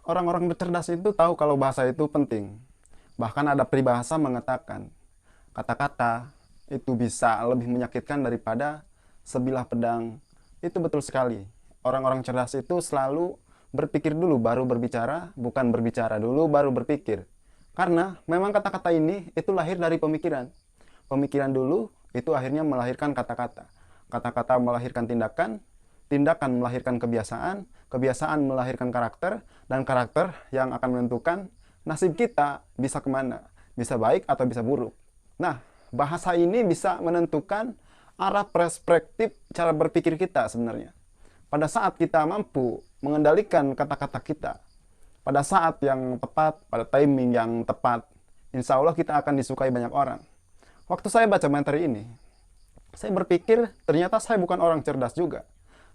Orang-orang cerdas itu tahu kalau bahasa itu penting. Bahkan ada peribahasa mengatakan, kata-kata itu bisa lebih menyakitkan daripada sebilah pedang. Itu betul sekali. Orang-orang cerdas itu selalu berpikir dulu baru berbicara, bukan berbicara dulu baru berpikir. Karena memang kata-kata ini itu lahir dari pemikiran. Pemikiran dulu itu akhirnya melahirkan kata-kata. Kata-kata melahirkan tindakan, tindakan melahirkan kebiasaan, kebiasaan melahirkan karakter, dan karakter yang akan menentukan nasib kita bisa kemana, bisa baik atau bisa buruk. Nah, bahasa ini bisa menentukan arah perspektif cara berpikir kita sebenarnya. Pada saat kita mampu mengendalikan kata-kata kita, pada saat yang tepat, pada timing yang tepat, insya Allah kita akan disukai banyak orang. Waktu saya baca materi ini, saya berpikir ternyata saya bukan orang cerdas juga.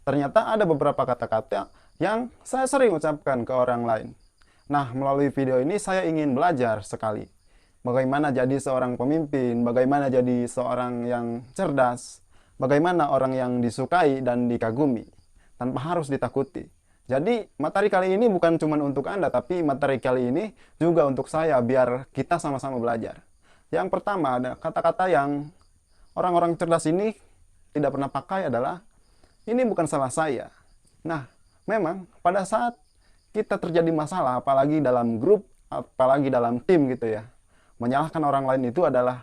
Ternyata ada beberapa kata-kata yang saya sering ucapkan ke orang lain. Nah, melalui video ini saya ingin belajar sekali. Bagaimana jadi seorang pemimpin, bagaimana jadi seorang yang cerdas, bagaimana orang yang disukai dan dikagumi, tanpa harus ditakuti. Jadi, materi kali ini bukan cuma untuk Anda, tapi materi kali ini juga untuk saya, biar kita sama-sama belajar. Yang pertama, ada kata-kata yang orang-orang cerdas ini tidak pernah pakai adalah, ini bukan salah saya. Nah, memang pada saat kita terjadi masalah, apalagi dalam grup, apalagi dalam tim gitu ya, menyalahkan orang lain itu adalah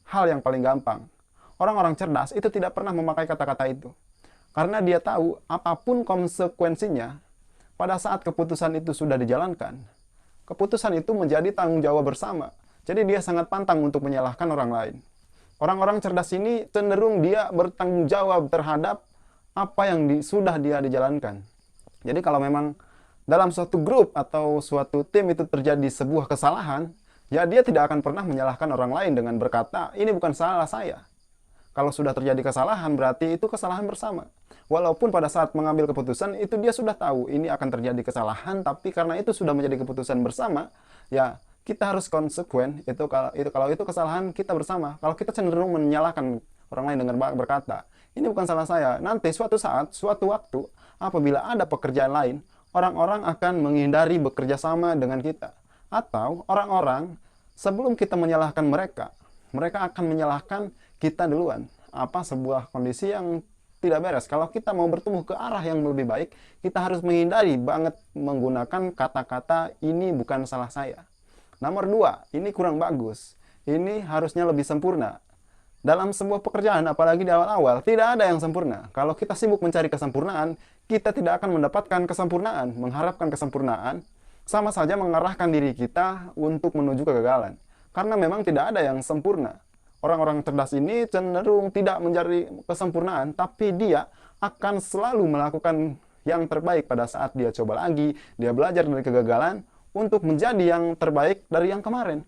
hal yang paling gampang. Orang-orang cerdas itu tidak pernah memakai kata-kata itu. Karena dia tahu apapun konsekuensinya, pada saat keputusan itu sudah dijalankan, keputusan itu menjadi tanggung jawab bersama. Jadi dia sangat pantang untuk menyalahkan orang lain. Orang-orang cerdas ini cenderung dia bertanggung jawab terhadap apa yang sudah dia dijalankan. Jadi kalau memang dalam suatu grup atau suatu tim itu terjadi sebuah kesalahan, ya dia tidak akan pernah menyalahkan orang lain dengan berkata, ini bukan salah saya. Kalau sudah terjadi kesalahan, berarti itu kesalahan bersama. Walaupun pada saat mengambil keputusan, itu dia sudah tahu ini akan terjadi kesalahan, tapi karena itu sudah menjadi keputusan bersama, ya kita harus konsekuen. Kalau itu kesalahan kita bersama. Kalau kita cenderung menyalahkan orang lain dengan berkata, ini bukan salah saya. Nanti suatu saat, suatu waktu, apabila ada pekerjaan lain, orang-orang akan menghindari bekerja sama dengan kita. Atau orang-orang sebelum kita menyalahkan mereka, mereka akan menyalahkan kita duluan. Apa sebuah kondisi yang tidak beres. Kalau kita mau bertumbuh ke arah yang lebih baik, kita harus menghindari banget menggunakan kata-kata ini bukan salah saya. Nomor dua, ini kurang bagus. Ini harusnya lebih sempurna. Dalam sebuah pekerjaan, apalagi di awal-awal, tidak ada yang sempurna. Kalau kita sibuk mencari kesempurnaan, kita tidak akan mendapatkan kesempurnaan. Mengharapkan kesempurnaan, sama saja mengarahkan diri kita untuk menuju kegagalan. Karena memang tidak ada yang sempurna. Orang-orang cerdas ini cenderung tidak mencari kesempurnaan, tapi dia akan selalu melakukan yang terbaik pada saat dia coba lagi, dia belajar dari kegagalan untuk menjadi yang terbaik dari yang kemarin.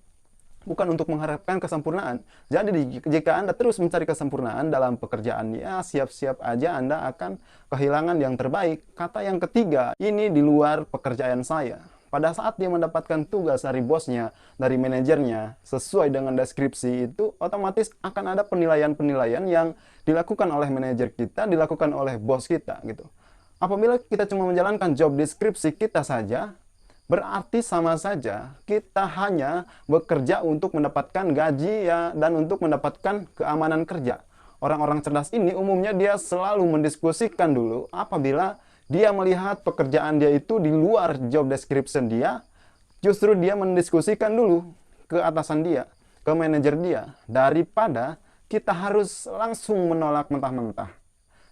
Bukan untuk mengharapkan kesempurnaan. Jadi jika Anda terus mencari kesempurnaan dalam pekerjaannya, siap-siap aja Anda akan kehilangan yang terbaik. Kata yang ketiga, ini di luar pekerjaan saya. Pada saat dia mendapatkan tugas dari bosnya, dari manajernya, sesuai dengan deskripsi itu, otomatis akan ada penilaian-penilaian yang dilakukan oleh manajer kita, dilakukan oleh bos kita gitu. Apabila kita cuma menjalankan job deskripsi kita saja, berarti sama saja kita hanya bekerja untuk mendapatkan gaji ya, dan untuk mendapatkan keamanan kerja. Orang-orang cerdas ini umumnya dia selalu mendiskusikan dulu apabila dia melihat pekerjaan dia itu di luar job description dia, justru dia mendiskusikan dulu ke atasan dia, ke manajer dia, daripada kita harus langsung menolak mentah-mentah.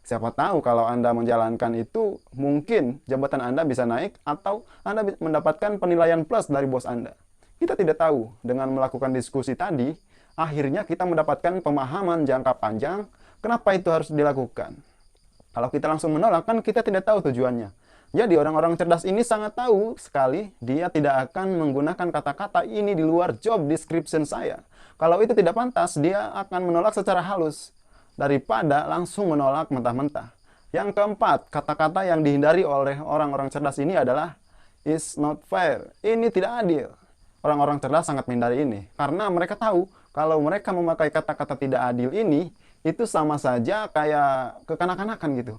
Siapa tahu kalau Anda menjalankan itu, mungkin jabatan Anda bisa naik atau Anda mendapatkan penilaian plus dari bos Anda. Kita tidak tahu. Dengan melakukan diskusi tadi, akhirnya kita mendapatkan pemahaman jangka panjang kenapa itu harus dilakukan. Kalau kita langsung menolak, kan kita tidak tahu tujuannya. Jadi orang-orang cerdas ini sangat tahu sekali, dia tidak akan menggunakan kata-kata ini di luar job description saya. Kalau itu tidak pantas, dia akan menolak secara halus, daripada langsung menolak mentah-mentah. Yang keempat, kata-kata yang dihindari oleh orang-orang cerdas ini adalah is not fair. Ini tidak adil. Orang-orang cerdas sangat menghindari ini, karena mereka tahu kalau mereka memakai kata-kata tidak adil ini, itu sama saja kayak kekanak-kanakan gitu.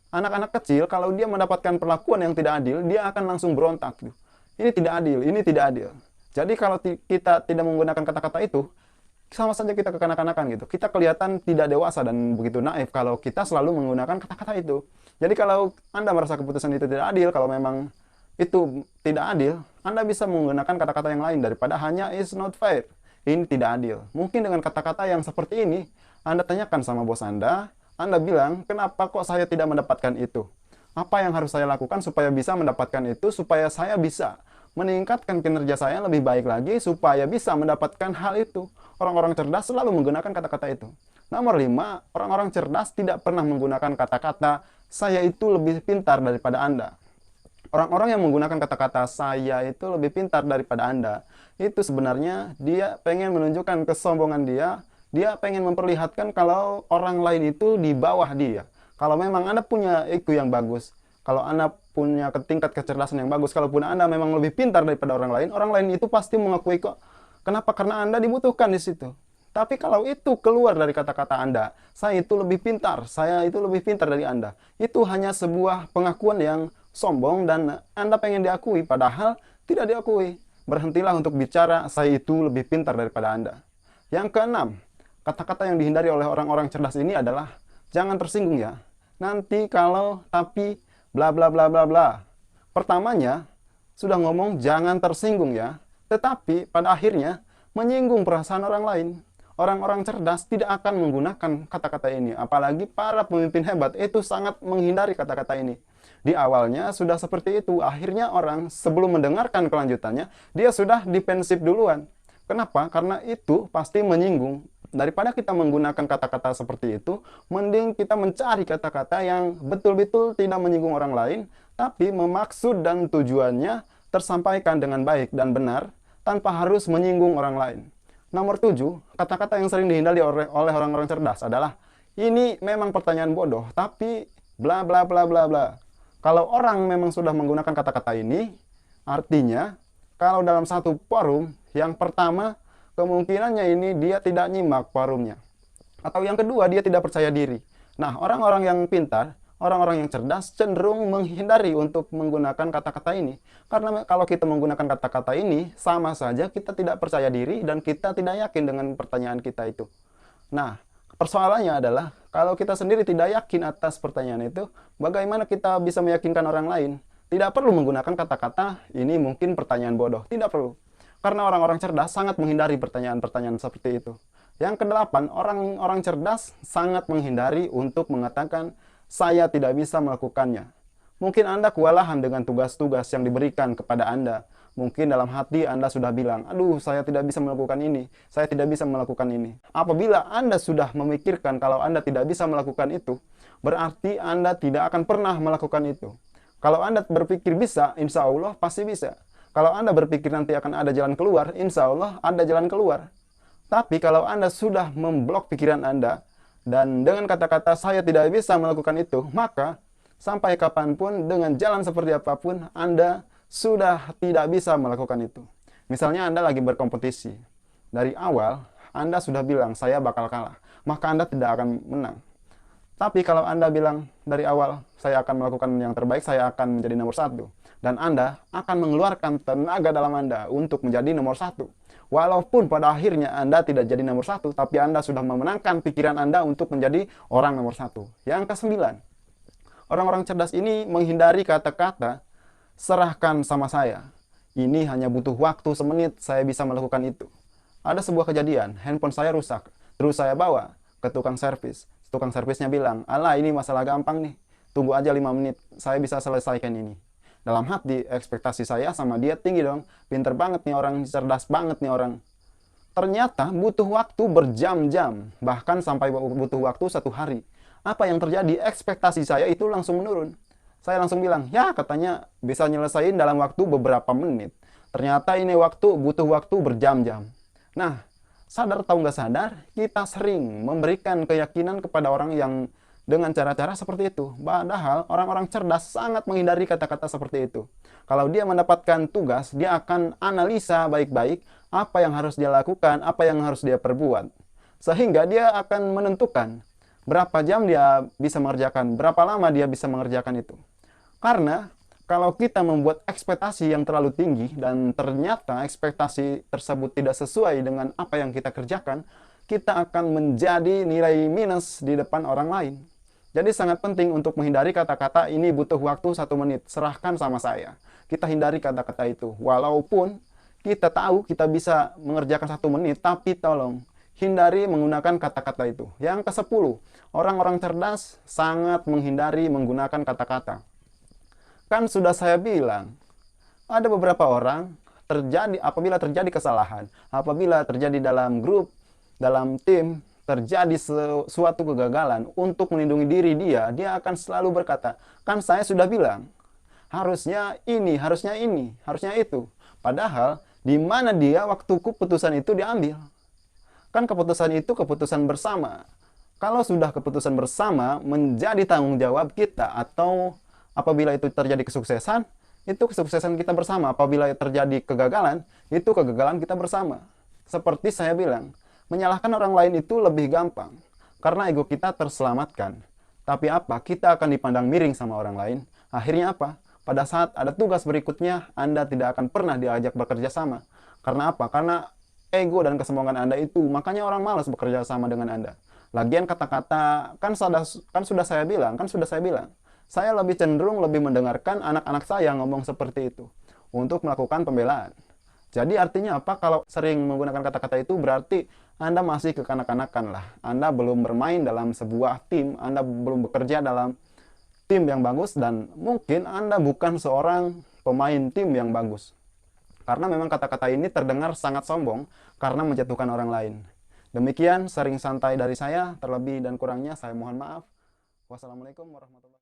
Anak-anak kecil kalau dia mendapatkan perlakuan yang tidak adil, dia akan langsung berontak gitu. Ini tidak adil, ini tidak adil. Jadi kalau kita tidak menggunakan kata-kata itu, sama saja kita kekanak-kanakan gitu. Kita kelihatan tidak dewasa dan begitu naif kalau kita selalu menggunakan kata-kata itu. Jadi kalau Anda merasa keputusan itu tidak adil, kalau memang itu tidak adil, Anda bisa menggunakan kata-kata yang lain daripada hanya is not fair. Ini tidak adil. Mungkin dengan kata-kata yang seperti ini, Anda tanyakan sama bos Anda bilang, kenapa kok saya tidak mendapatkan itu? Apa yang harus saya lakukan supaya bisa mendapatkan itu, supaya saya bisa meningkatkan kinerja saya lebih baik lagi, supaya bisa mendapatkan hal itu. Orang-orang cerdas selalu menggunakan kata-kata itu. Nomor 5, orang-orang cerdas tidak pernah menggunakan kata-kata, saya itu lebih pintar daripada Anda. Orang-orang yang menggunakan kata-kata saya itu lebih pintar daripada Anda, itu sebenarnya dia pengen menunjukkan kesombongan dia pengen memperlihatkan kalau orang lain itu di bawah dia. Kalau memang Anda punya IQ yang bagus, kalau Anda punya tingkat kecerdasan yang bagus, kalaupun Anda memang lebih pintar daripada orang lain itu pasti mengakui kok. Kenapa? Karena Anda dibutuhkan di situ. Tapi kalau itu keluar dari kata-kata Anda, saya itu lebih pintar, saya itu lebih pintar dari Anda, itu hanya sebuah pengakuan yang sombong dan Anda pengen diakui, padahal tidak diakui. Berhentilah untuk bicara, saya itu lebih pintar daripada Anda. Yang keenam, kata-kata yang dihindari oleh orang-orang cerdas ini adalah jangan tersinggung ya. Nanti kalau tapi bla bla bla bla bla. Pertamanya sudah ngomong jangan tersinggung ya, tetapi pada akhirnya menyinggung perasaan orang lain. Orang-orang cerdas tidak akan menggunakan kata-kata ini, apalagi para pemimpin hebat itu sangat menghindari kata-kata ini. Di awalnya sudah seperti itu, akhirnya orang sebelum mendengarkan kelanjutannya, dia sudah defensif duluan. Kenapa? Karena itu pasti menyinggung. Daripada kita menggunakan kata-kata seperti itu, mending kita mencari kata-kata yang betul-betul tidak menyinggung orang lain, tapi memaksud dan tujuannya tersampaikan dengan baik dan benar, tanpa harus menyinggung orang lain. Nomor 7, kata-kata yang sering dihindari oleh orang-orang cerdas adalah, ini memang pertanyaan bodoh, tapi bla bla bla bla bla. Kalau orang memang sudah menggunakan kata-kata ini, artinya, kalau dalam satu forum, yang pertama, kemungkinannya ini dia tidak nyimak forumnya. Atau yang kedua, dia tidak percaya diri. Nah, orang-orang yang pintar, orang-orang yang cerdas cenderung menghindari untuk menggunakan kata-kata ini. Karena kalau kita menggunakan kata-kata ini, sama saja kita tidak percaya diri dan kita tidak yakin dengan pertanyaan kita itu. Nah, persoalannya adalah, kalau kita sendiri tidak yakin atas pertanyaan itu, bagaimana kita bisa meyakinkan orang lain? Tidak perlu menggunakan kata-kata, ini mungkin pertanyaan bodoh. Tidak perlu. Karena orang-orang cerdas sangat menghindari pertanyaan-pertanyaan seperti itu. Yang kedelapan, orang-orang cerdas sangat menghindari untuk mengatakan, saya tidak bisa melakukannya. Mungkin Anda kewalahan dengan tugas-tugas yang diberikan kepada Anda. Mungkin dalam hati Anda sudah bilang, aduh saya tidak bisa melakukan ini, saya tidak bisa melakukan ini. Apabila Anda sudah memikirkan kalau Anda tidak bisa melakukan itu, berarti Anda tidak akan pernah melakukan itu. Kalau Anda berpikir bisa, insya Allah pasti bisa. Kalau Anda berpikir nanti akan ada jalan keluar, insya Allah ada jalan keluar. Tapi kalau Anda sudah memblok pikiran Anda, dan dengan kata-kata saya tidak bisa melakukan itu, maka sampai kapanpun dengan jalan seperti apapun, Anda sudah tidak bisa melakukan itu. Misalnya Anda lagi berkompetisi. Dari awal, Anda sudah bilang, saya bakal kalah. Maka Anda tidak akan menang. Tapi kalau Anda bilang dari awal, saya akan melakukan yang terbaik, saya akan menjadi nomor 1. Dan Anda akan mengeluarkan tenaga dalam Anda untuk menjadi nomor 1. Walaupun pada akhirnya Anda tidak jadi nomor 1, tapi Anda sudah memenangkan pikiran Anda untuk menjadi orang nomor 1. Yang ke-9, orang-orang cerdas ini menghindari kata-kata, serahkan sama saya. Ini hanya butuh waktu semenit, saya bisa melakukan itu. Ada sebuah kejadian, handphone saya rusak, terus saya bawa ke tukang servis. Tukang servisnya bilang, alah ini masalah gampang nih, tunggu aja 5 menit, saya bisa selesaikan ini. Dalam hati, ekspektasi saya sama dia tinggi dong. Pinter banget nih orang, cerdas banget nih orang. Ternyata butuh waktu berjam-jam, bahkan sampai butuh waktu 1 hari. Apa yang terjadi? Ekspektasi saya itu langsung menurun. Saya langsung bilang, ya katanya bisa nyelesain dalam waktu beberapa menit. Ternyata ini butuh waktu berjam-jam. Nah, sadar atau nggak sadar, kita sering memberikan keyakinan kepada orang yang dengan cara-cara seperti itu. Padahal orang-orang cerdas sangat menghindari kata-kata seperti itu. Kalau dia mendapatkan tugas, dia akan analisa baik-baik apa yang harus dia lakukan, apa yang harus dia perbuat. Sehingga dia akan menentukan berapa jam dia bisa mengerjakan, berapa lama dia bisa mengerjakan itu. Karena Kalau kita membuat ekspektasi yang terlalu tinggi dan ternyata ekspektasi tersebut tidak sesuai dengan apa yang kita kerjakan, kita akan menjadi nilai minus di depan orang lain. Jadi sangat penting untuk menghindari kata-kata ini butuh waktu 1 menit, serahkan sama saya. Kita hindari kata-kata itu. Walaupun kita tahu kita bisa mengerjakan 1 menit, tapi tolong hindari menggunakan kata-kata itu. Yang ke-10, orang-orang cerdas sangat menghindari menggunakan kata-kata. Kan sudah saya bilang, ada beberapa orang apabila terjadi kesalahan, apabila terjadi dalam grup, dalam tim, terjadi suatu kegagalan, untuk melindungi diri dia akan selalu berkata, kan saya sudah bilang, harusnya ini, harusnya itu. Padahal, di mana dia waktu keputusan itu diambil? Kan keputusan itu keputusan bersama. Kalau sudah keputusan bersama, menjadi tanggung jawab kita, atau apabila itu terjadi kesuksesan, itu kesuksesan kita bersama. Apabila terjadi kegagalan, itu kegagalan kita bersama. Seperti saya bilang, menyalahkan orang lain itu lebih gampang, karena ego kita terselamatkan. Tapi apa? Kita akan dipandang miring sama orang lain. Akhirnya apa? Pada saat ada tugas berikutnya, Anda tidak akan pernah diajak bekerja sama. Karena apa? Karena ego dan kesombongan Anda itu, makanya orang malas bekerja sama dengan Anda. Lagian kata-kata, kan sudah saya bilang, saya lebih cenderung lebih mendengarkan anak-anak saya ngomong seperti itu untuk melakukan pembelaan. Jadi artinya apa? Kalau sering menggunakan kata-kata itu berarti Anda masih kekanak-kanakan lah. Anda belum bermain dalam sebuah tim, Anda belum bekerja dalam tim yang bagus, dan mungkin Anda bukan seorang pemain tim yang bagus. Karena memang kata-kata ini terdengar sangat sombong karena menjatuhkan orang lain. Demikian sering santai dari saya, terlebih dan kurangnya saya mohon maaf. Wassalamualaikum warahmatullahi wabarakatuh.